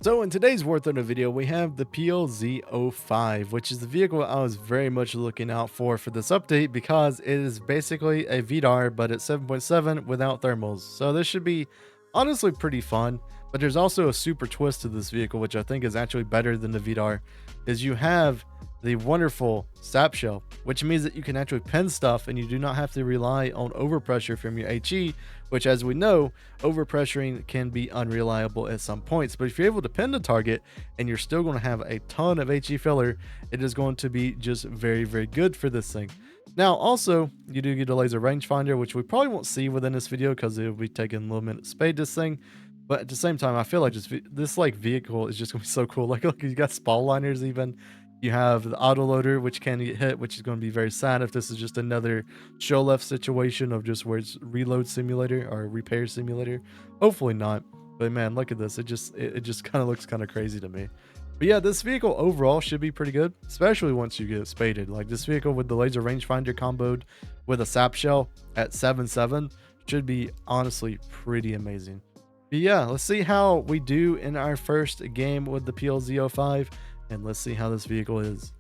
So in today's Warthunder video, we have the PLZ05, which is the vehicle I was very much looking out for this update because it is basically a VDAR, but it's 7.7 without thermals. So this should be honestly pretty fun, but there's also a super twist to this vehicle, which I think is actually better than the VDAR, is you have the wonderful sap shell, which means that you can actually pin stuff and you do not have to rely on overpressure from your HE, which, as we know, overpressuring can be unreliable at some points. But if you're able to pin the target and you're still going to have a ton of HE filler, it is going to be just very, very good for this thing. Now, also, you do get a laser rangefinder, which we probably won't see within this video because it will be taking a little minute to spade this thing. But at the same time, I feel like this like vehicle is just going to be so cool. Like, look, you got spall liners even. You have the autoloader, which can get hit, which is going to be very sad if this is just another show left situation of just where it's reload simulator or repair simulator. Hopefully not. But man, look at this. It just kind of looks kind of crazy to me. But yeah, this vehicle overall should be pretty good, especially once you get spaded. Like this vehicle with the laser rangefinder comboed with a sap shell at 7.7 should be honestly pretty amazing. But yeah, let's see how we do in our first game with the PLZ05. And let's see how this vehicle is.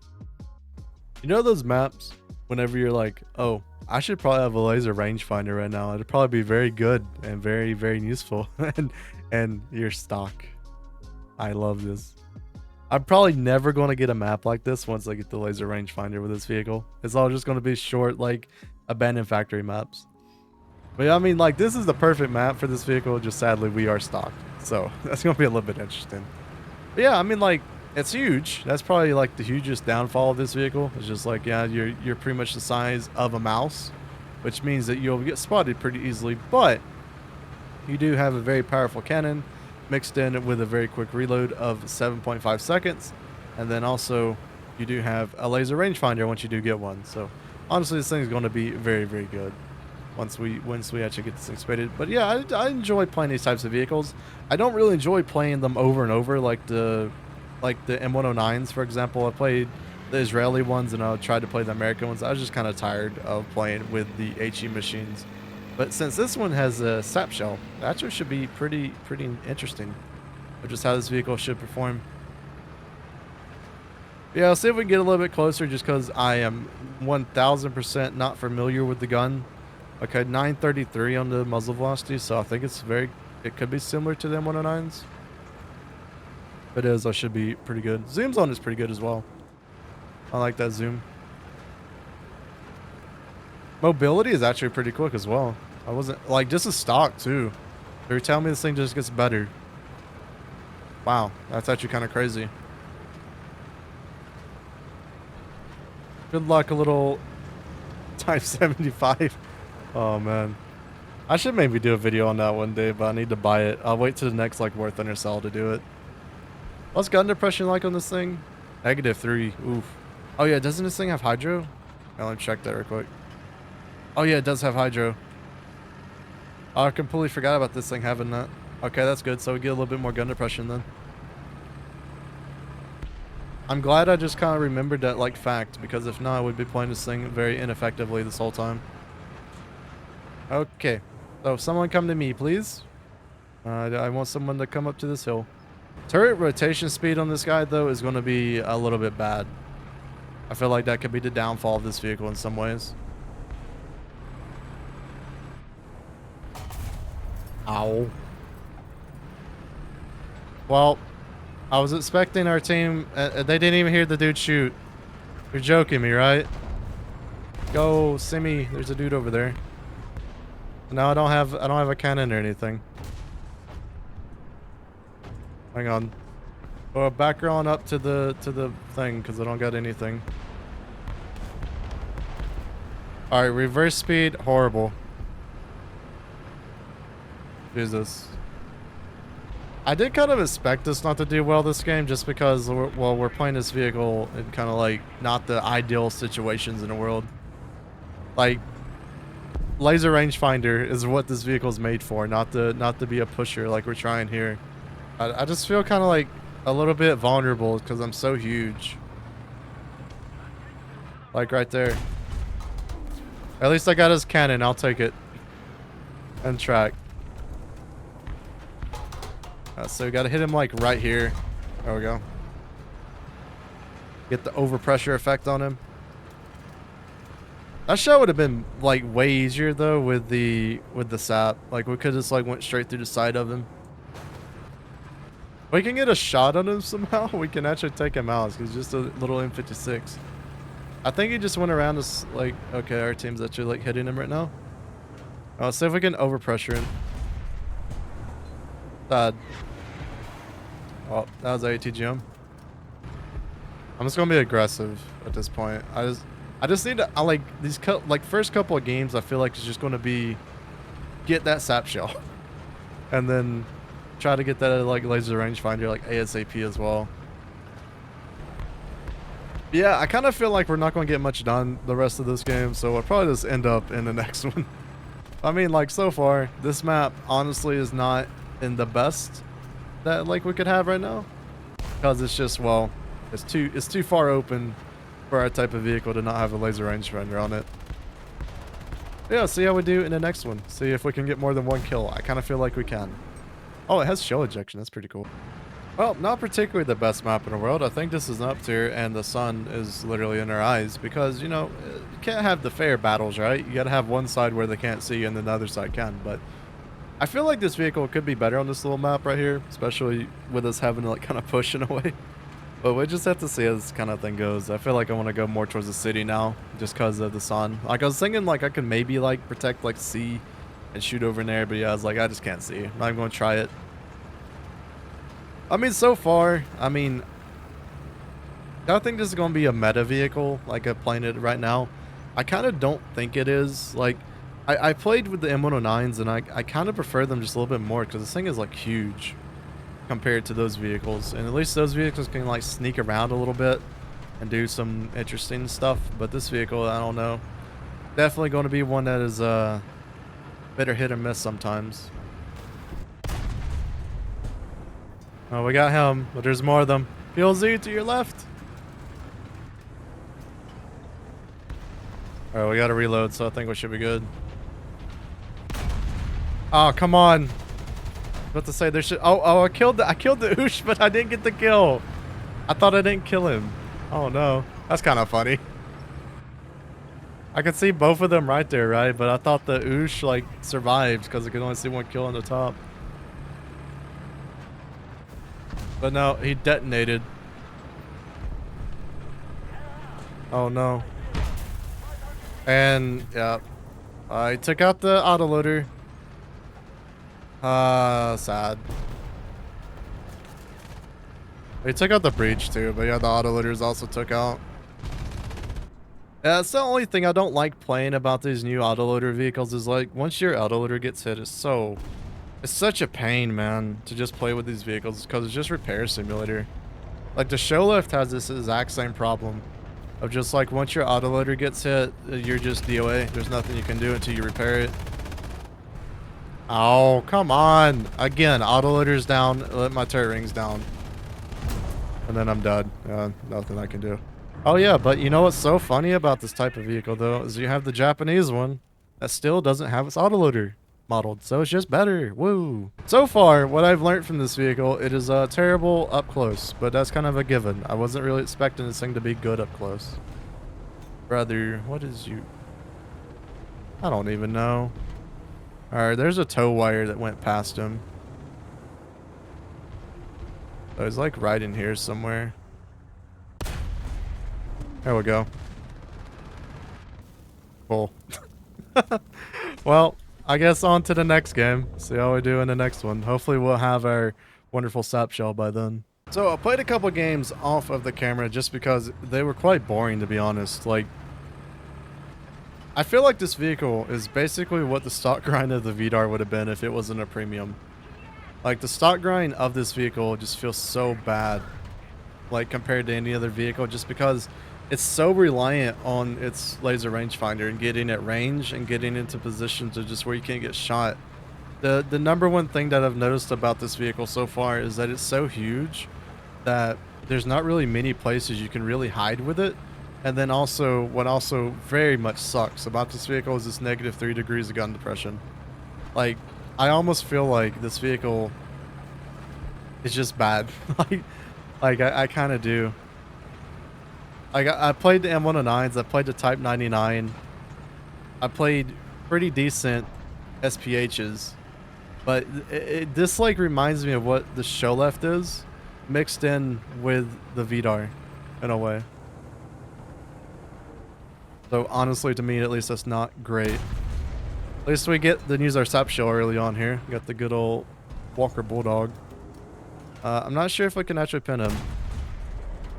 You know those maps whenever you're like, oh, I should probably have a laser rangefinder right now. It'd probably be very good and very, very useful. and you're stuck. I love this. I'm probably never going to get a map like this once I get the laser rangefinder with this vehicle. It's all just going to be short, like abandoned factory maps. But I mean, like, this is the perfect map for this vehicle. Just sadly, we are stocked. So that's going to be a little bit interesting. But yeah, I mean, like, it's huge. That's probably like the hugest downfall of this vehicle. It's just like, yeah, you're pretty much the size of a mouse, which means that you'll get spotted pretty easily. But you do have a very powerful cannon mixed in with a very quick reload of 7.5 seconds. And then also you do have a laser rangefinder once you do get one. So honestly, this thing is going to be very, very good once we actually get this thing spaded. But yeah, I enjoy playing these types of vehicles. I don't really enjoy playing them over and over like the M109s, for example. I played the Israeli ones and I tried to play the American ones. I was just kind of tired of playing with the HE machines. But since this one has a sap shell, that actually should be pretty interesting of just how this vehicle should perform. Yeah, I'll see if we can get a little bit closer just because I am 1000% not familiar with the gun. Okay, 933 on the muzzle velocity, so I think it could be similar to the M109s. If it is, I should be pretty good. Zoom's on is pretty good as well. I like that zoom. Mobility is actually pretty quick as well. I wasn't like, this is stock too. They were telling me this thing just gets better. Wow, that's actually kind of crazy. Good luck, a little Type 75. Oh man, I should maybe do a video on that one day, but I need to buy it. I'll wait to the next like Warthunder sale to do it. What's gun depression like on this thing? -3. Oof. Oh yeah, doesn't this thing have hydro? Let me check that real quick. Oh yeah, it does have hydro. Oh, I completely forgot about this thing having that. Okay, that's good. So we get a little bit more gun depression then. I'm glad I just kind of remembered that like fact, because if not, I would be playing this thing very ineffectively this whole time. Okay, so someone come to me, please. I want someone to come up to this hill. Turret rotation speed on this guy, though, is going to be a little bit bad. I feel like that could be the downfall of this vehicle in some ways. Ow. Well, I was expecting our team... they didn't even hear the dude shoot. You're joking me, right? Go, Simi. There's a dude over there. No, I don't have a cannon or anything. Hang on. Well, back on up to the thing because I don't got anything. All right, reverse speed, horrible. Jesus. I did kind of expect us not to do well this game just because we're playing this vehicle in kind of like not the ideal situations in the world. Like laser rangefinder is what this vehicle is made for, not to be a pusher like we're trying here. I just feel kind of like a little bit vulnerable because I'm so huge. Like right there. At least I got his cannon. I'll take it. And track. So we got to hit him like right here. There we go. Get the overpressure effect on him. That shot would have been like way easier though with the sap. Like we could just like went straight through the side of him. We can get a shot on him somehow. We can actually take him out. He's just a little M56. I think he just went around us like, okay, our team's actually like hitting him right now. Let's see if we can overpressure him. Sad. Oh, that was ATGM. I'm just gonna be aggressive at this point. I just need to, like these first couple of games. I feel like it's just gonna be get that sap shell, and then try to get that like laser rangefinder like ASAP as well. Yeah, I kind of feel like we're not gonna get much done the rest of this game, so we'll probably just end up in the next one. I mean, like so far, this map honestly is not in the best that like we could have right now, because it's just, well, it's too far open for our type of vehicle to not have a laser rangefinder on it. Yeah, see how we do in the next one. See if we can get more than one kill. I kind of feel like we can. Oh, it has shell ejection. That's pretty cool. Well, not particularly the best map in the world. I think this is an up tier, and the sun is literally in our eyes because, you know, you can't have the fair battles, right? You got to have one side where they can't see and then the other side can. But I feel like this vehicle could be better on this little map right here, especially with us having to like kind of push in a way. But we just have to see how this kind of thing goes. I feel like I want to go more towards the city now just because of the sun. Like I was thinking like I could maybe like protect like C and shoot over in there, but yeah, I was like, I just can't see. I'm not even going to try it. I mean, so far, I mean, I don't think this is going to be a meta vehicle like I'm playing it right now. I kind of don't think it is. Like, I played with the M109s, and I kind of prefer them just a little bit more because this thing is like huge compared to those vehicles. And at least those vehicles can like sneak around a little bit and do some interesting stuff. But this vehicle, I don't know. Definitely going to be one that is better hit or miss sometimes. Oh, we got him, but there's more of them. PLZ to your left. Alright, we gotta reload, so I think we should be good. Oh, come on. About to say there should. Oh, I killed the Oosh, but I didn't get the kill. I thought I didn't kill him. Oh no, that's kind of funny. I could see both of them right there, right? But I thought the Oosh like survived because I could only see one kill on the top. But no, he detonated. Oh no. And yeah, I took out the autoloader. Sad. They took out the breach too, but yeah, the autoloaders also took out. Yeah, that's the only thing I don't like playing about these new autoloader vehicles is like once your autoloader gets hit, it's such a pain, man, to just play with these vehicles because it's just repair simulator. Like the show lift has this exact same problem of just like once your autoloader gets hit, you're just DOA. There's nothing you can do until you repair it. Oh, come on. Again, autoloader's down. Let my turret rings down. And then I'm done. Nothing I can do. Oh yeah, but you know what's so funny about this type of vehicle though is you have the Japanese one that still doesn't have its autoloader modeled, so it's just better. Woo. So far, what I've learned from this vehicle, it is terrible up close, but that's kind of a given. I wasn't really expecting this thing to be good up close. Brother, what is you? I don't even know. Alright, there's a tow wire that went past him. So he's like right in here somewhere. There we go. Cool. Well, I guess on to the next game. See how we do in the next one. Hopefully we'll have our wonderful sap shell by then. So I played a couple games off of the camera just because they were quite boring, to be honest. Like, I feel like this vehicle is basically what the stock grind of the VDAR would have been if it wasn't a premium. Like, the stock grind of this vehicle just feels so bad, like, compared to any other vehicle, just because it's so reliant on its laser rangefinder and getting at range and getting into positions to just where you can't get shot. The number one thing that I've noticed about this vehicle so far is that it's so huge that there's not really many places you can really hide with it. And then also, what also very much sucks about this vehicle is this -3 degrees of gun depression. Like, I almost feel like this vehicle It's just bad. I kind of do. I played the M109s. I played the Type 99. I played pretty decent SPHs, but this like reminds me of what the show left is, mixed in with the VDAR, in a way. So honestly, to me at least, that's not great. At least we get to use our sap shell early on here. We got the good old Walker Bulldog. I'm not sure if we can actually pin him.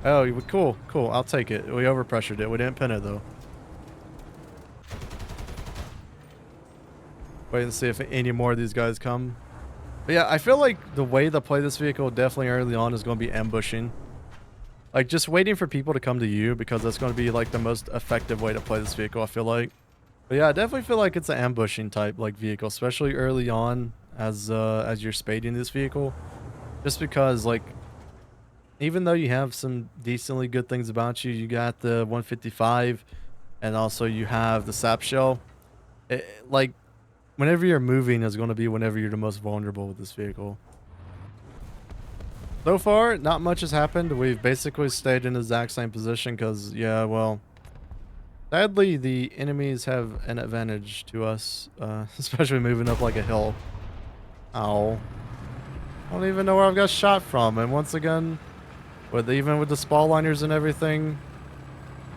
Oh, cool, cool. I'll take it. We overpressured it. We didn't pin it though. Wait and see if any more of these guys come. But yeah, I feel like the way to play this vehicle definitely early on is going to be ambushing. Like just waiting for people to come to you, because that's going to be like the most effective way to play this vehicle, I feel like. But yeah, I definitely feel like it's an ambushing type like vehicle, especially early on as you're spading this vehicle. Just because like even though you have some decently good things about you, you got the 155 and also you have the sap shell. Like whenever you're moving is going to be whenever you're the most vulnerable with this vehicle. So far, not much has happened. We've basically stayed in the exact same position because, yeah, well, sadly, the enemies have an advantage to us, especially moving up like a hill. Ow. I don't even know where I've got shot from. And once again, even with the spall liners and everything,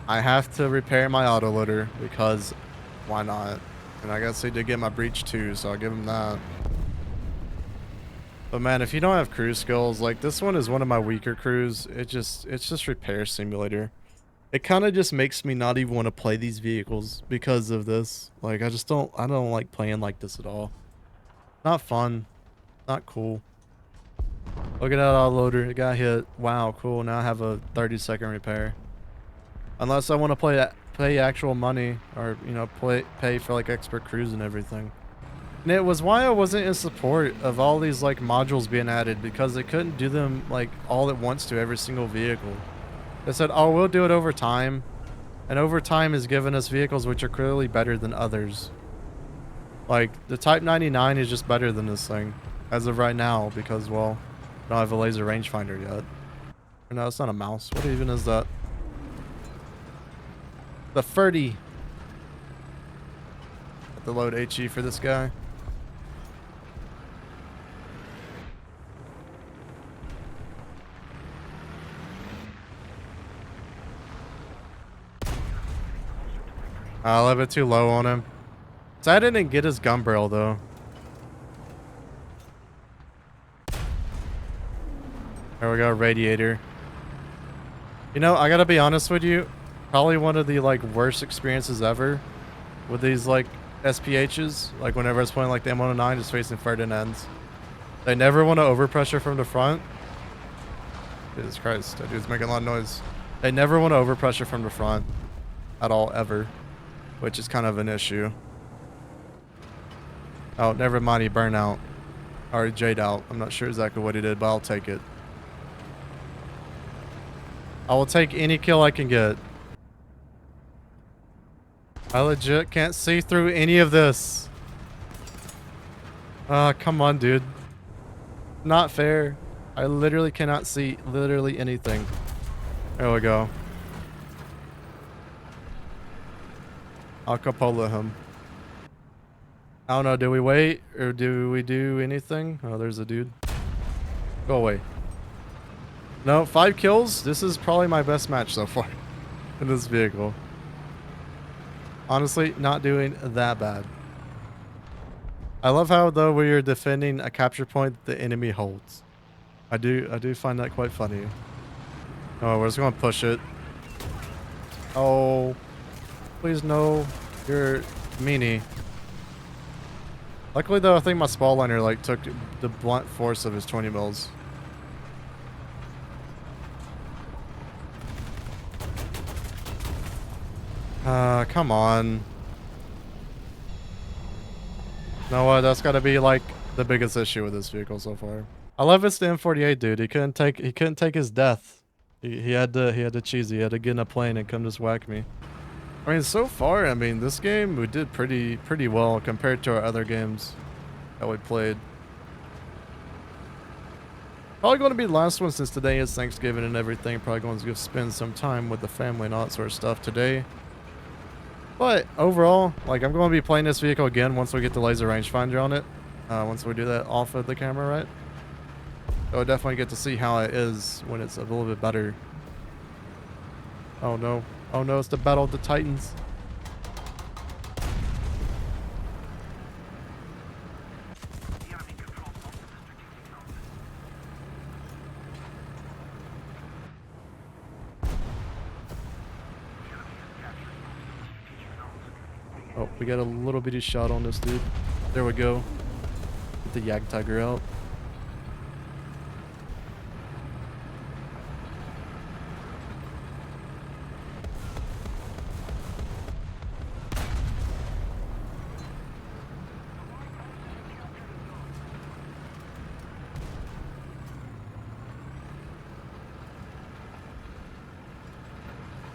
I have to repair my autoloader because why not? And I guess he did get my breach too, so I'll give him that. But man, if you don't have crew skills, like this one is one of my weaker crews. It's just repair simulator. It kind of just makes me not even want to play these vehicles because of this. Like I don't like playing like this at all. Not fun. Not cool. Look at that autoloader. It got hit. Wow, cool. Now I have a 30-second repair. Unless I want to pay actual money or, you know, pay for like expert crews and everything. And it was why I wasn't in support of all these like modules being added, because they couldn't do them like all at once to every single vehicle. They said, oh, we'll do it over time. And over time has given us vehicles which are clearly better than others. Like the Type 99 is just better than this thing as of right now because, well, I don't have a laser rangefinder yet. Or no, it's not a mouse. What even is that? The 30. Have to load HE for this guy. A little bit too low on him. So I didn't get his gun barrel though. There we go, radiator. You know, I gotta be honest with you. Probably one of the like worst experiences ever with these like SPHs. Like whenever I was playing like the M109 just facing Ferdinand ends. They never want to overpressure from the front. Jesus Christ, that dude's making a lot of noise. They never want to overpressure from the front at all, ever. Which is kind of an issue. Oh, never mind, he burned out. Or Jade out. I'm not sure exactly what he did, but I'll take it. I will take any kill I can get. I legit can't see through any of this. Come on, dude. Not fair. I literally cannot see literally anything. There we go. I'll capola him. I don't know, do we wait or do we do anything? Oh, there's a dude. Go away. No, 5 kills. This is probably my best match so far in this vehicle. Honestly, not doing that bad. I love how though we are defending a capture point that the enemy holds. I do find that quite funny. Oh, we're just gonna push it. Oh. Please no, you're meanie. Luckily though, I think my spall liner like took the blunt force of his 20 mils. Come on. You know what? That's gotta be like the biggest issue with this vehicle so far. I love it's the M48 dude. He couldn't take his death. He had to cheese. He had to get in a plane and come just whack me. I mean, so far, I mean, this game we did pretty well compared to our other games that we played. Probably going to be the last one since today is Thanksgiving and everything. Probably going to go spend some time with the family and all that sort of stuff today. But overall, like, I'm going to be playing this vehicle again once we get the laser rangefinder on it. Once we do that off of the camera, right? So I definitely get to see how it is when it's a little bit better. Oh no. Oh no, it's the Battle of the Titans. Oh, we got a little bitty shot on this dude. There we go. Get the Yak Tiger out.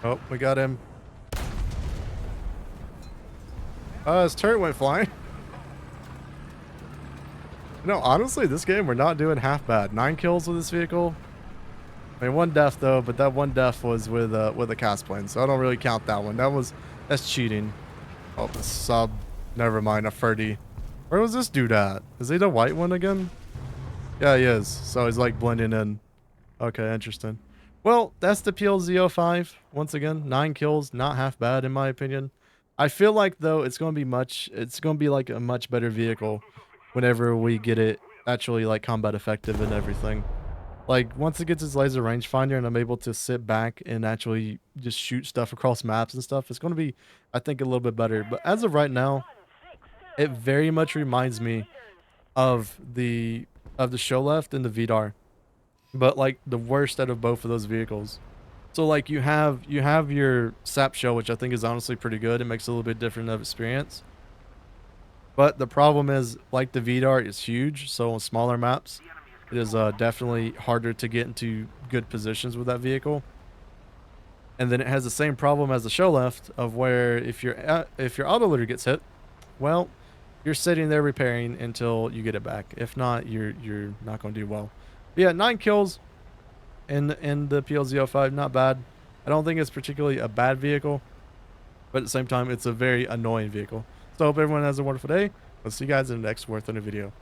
Oh, we got him. His turret went flying. No, honestly, this game, we're not doing half bad. 9 kills with this vehicle. I mean, 1 death, though, but that 1 death was with a cast plane, so I don't really count that one. That's cheating. Oh, the sub. Never mind, a 30. Where was this dude at? Is he the white one again? Yeah, he is. So he's, like, blending in. Okay, interesting. Well, that's the PLZ05. Once again, 9 kills, not half bad in my opinion. I feel like though it's going to be like a much better vehicle whenever we get it actually like combat effective and everything. Like once it gets its laser rangefinder and I'm able to sit back and actually just shoot stuff across maps and stuff, it's going to be, I think, a little bit better. But as of right now, it very much reminds me of the show left and the VDAR. But like the worst out of both of those vehicles. So like you have your SAP show, which I think is honestly pretty good. It makes it a little bit different of experience. But the problem is, like the VDAR is huge, so on smaller maps, it is definitely harder to get into good positions with that vehicle. And then it has the same problem as the show left, of where if your autoloader gets hit, well, you're sitting there repairing until you get it back. If not, you're not going to do well. But yeah, 9 kills in the PLZ05, not bad. I don't think it's particularly a bad vehicle, but at the same time, it's a very annoying vehicle. So I hope everyone has a wonderful day. I'll see you guys in the next Warthunder video.